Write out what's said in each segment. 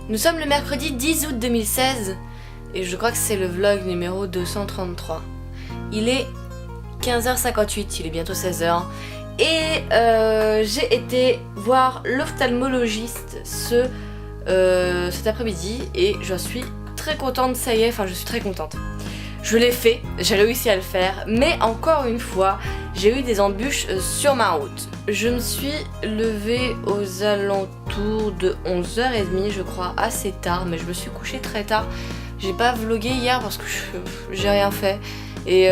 Nous sommes le mercredi 10 août 2016 et je crois que c'est le vlog numéro 233. Il est 15h58, il est bientôt 16h et j'ai été voir l'ophtalmologiste cet après-midi et je suis très contente, ça y est, enfin je suis très contente. Je l'ai fait, j'ai réussi à le faire, mais encore une fois, j'ai eu des embûches sur ma route. Je me suis levée aux alentours de 11h30 je crois, assez tard, mais je me suis couchée très tard. J'ai pas vlogué hier parce que j'ai rien fait et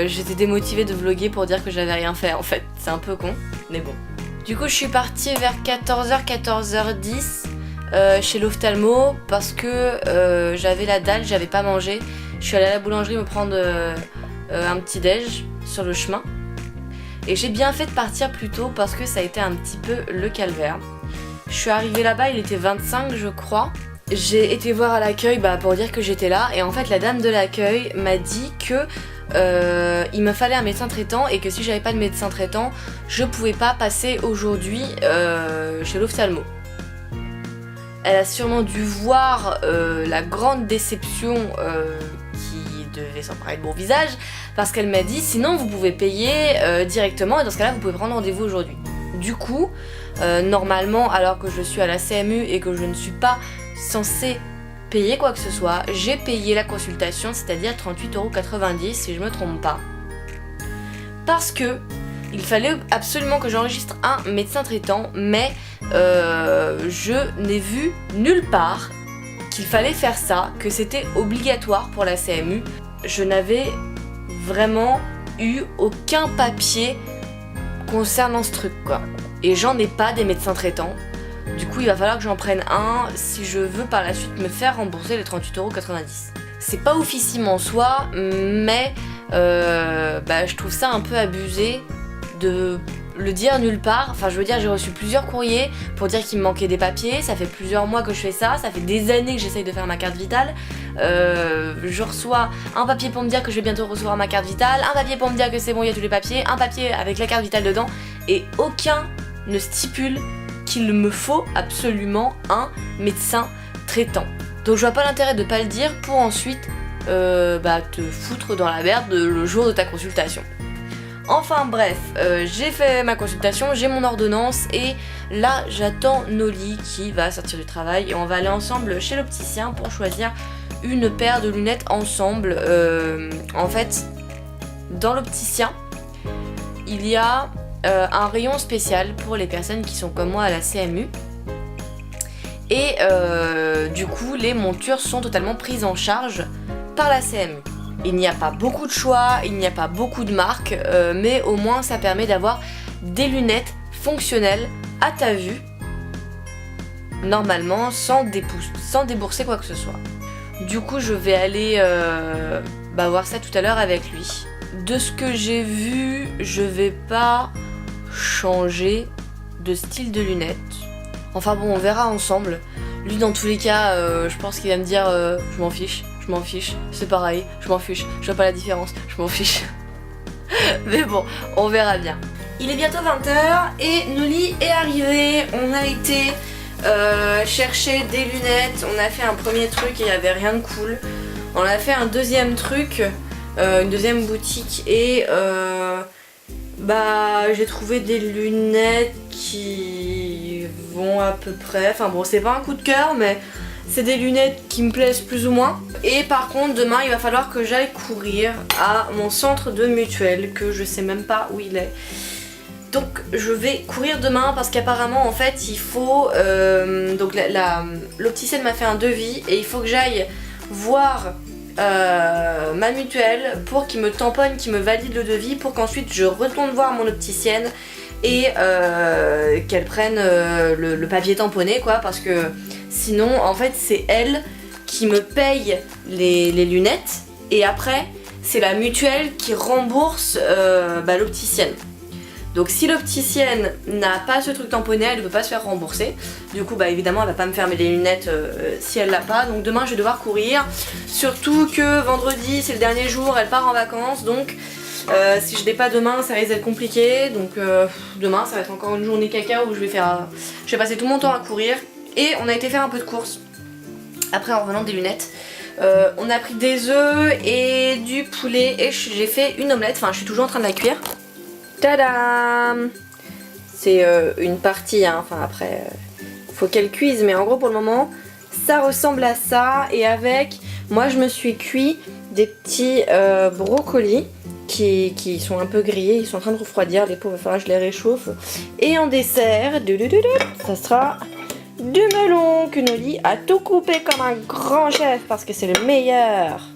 j'étais démotivée de vlogger pour dire que j'avais rien fait en fait. C'est un peu con, mais bon. Du coup je suis partie vers 14h, 14h10 chez l'ophtalmo parce que j'avais la dalle, j'avais pas mangé. Je suis allée à la boulangerie me prendre un petit déj sur le chemin. Et j'ai bien fait de partir plus tôt parce que ça a été un petit peu le calvaire. Je suis arrivée là-bas, il était 25 je crois. J'ai été voir à l'accueil pour dire que j'étais là. Et en fait la dame de l'accueil m'a dit que il me fallait un médecin traitant et que si j'avais pas de médecin traitant, je pouvais pas passer aujourd'hui chez l'ophtalmo. Elle a sûrement dû voir la grande déception qui devait s'emparer de mon visage parce qu'elle m'a dit sinon vous pouvez payer directement et dans ce cas là vous pouvez prendre rendez-vous aujourd'hui. Du coup, normalement alors que je suis à la CMU et que je ne suis pas censée payer quoi que ce soit, j'ai payé la consultation, c'est-à-dire 38,90€ si je me trompe pas. Parce que il fallait absolument que j'enregistre un médecin traitant, mais je n'ai vu nulle part qu'il fallait faire ça, que c'était obligatoire pour la CMU. Je n'avais vraiment eu aucun papier concernant ce truc quoi. Et j'en ai pas des médecins traitants. Du coup il va falloir que j'en prenne un si je veux par la suite me faire rembourser les 38,90€. C'est pas oufissime en soi, mais je trouve ça un peu abusé de le dire nulle part. Enfin je veux dire, j'ai reçu plusieurs courriers pour dire qu'il me manquait des papiers. Ça fait plusieurs mois que je fais ça, ça fait des années que j'essaye de faire ma carte vitale. Je reçois un papier pour me dire que je vais bientôt recevoir ma carte vitale, un papier pour me dire que c'est bon, il y a tous les papiers, un papier avec la carte vitale dedans, et aucun ne stipule qu'il me faut absolument un médecin traitant. Donc je vois pas l'intérêt de pas le dire pour ensuite te foutre dans la merde le jour de ta consultation. Enfin bref, j'ai fait ma consultation, j'ai mon ordonnance et là j'attends Noli qui va sortir du travail et on va aller ensemble chez l'opticien pour choisir une paire de lunettes ensemble. En fait, dans l'opticien, il y a un rayon spécial pour les personnes qui sont comme moi à la CMU et du coup les montures sont totalement prises en charge par la CMU. Il n'y a pas beaucoup de choix, il n'y a pas beaucoup de marques, mais au moins ça permet d'avoir des lunettes fonctionnelles à ta vue, normalement sans débourser quoi que ce soit. Du coup je vais aller voir ça tout à l'heure avec lui. De ce que j'ai vu, je vais pas changer de style de lunettes. Enfin bon, on verra ensemble. Lui dans tous les cas, je pense qu'il va me dire je m'en fiche. Je m'en fiche, c'est pareil, je m'en fiche, je vois pas la différence, je m'en fiche. Mais bon, on verra bien. Il est bientôt 20h et Noli est arrivé. On a été chercher des lunettes, on a fait un premier truc et il n'y avait rien de cool. On a fait un deuxième truc, une deuxième boutique et j'ai trouvé des lunettes qui vont à peu près, enfin bon c'est pas un coup de cœur mais c'est des lunettes qui me plaisent plus ou moins. Et par contre demain il va falloir que j'aille courir à mon centre de mutuelle que je sais même pas où il est. Donc je vais courir demain parce qu'apparemment en fait il faut l'opticienne m'a fait un devis et il faut que j'aille voir ma mutuelle pour qu'il me tamponne, qu'il me valide le devis pour qu'ensuite je retourne voir mon opticienne et qu'elle prenne le papier tamponné quoi, parce que sinon en fait c'est elle qui me paye les lunettes et après c'est la mutuelle qui rembourse l'opticienne. Donc si l'opticienne n'a pas ce truc tamponné, elle ne peut pas se faire rembourser. Du coup évidemment elle va pas me fermer les lunettes si elle l'a pas. Donc demain je vais devoir courir. Surtout que vendredi c'est le dernier jour, elle part en vacances. Donc si je l'ai pas demain ça risque d'être compliqué. Donc demain ça va être encore une journée caca où je vais passer tout mon temps à courir. Et on a été faire un peu de courses après en revenant des lunettes. On a pris des œufs et du poulet et j'ai fait une omelette, enfin je suis toujours en train de la cuire. Tadam! C'est une partie, hein. Enfin après faut qu'elle cuise, mais en gros pour le moment ça ressemble à ça. Et avec, moi je me suis cuit des petits brocolis qui sont un peu grillés, ils sont en train de refroidir, les pauvres, il va falloir que je les réchauffe. Et en dessert, ça sera du melon que Noli a tout coupé comme un grand chef parce que c'est le meilleur.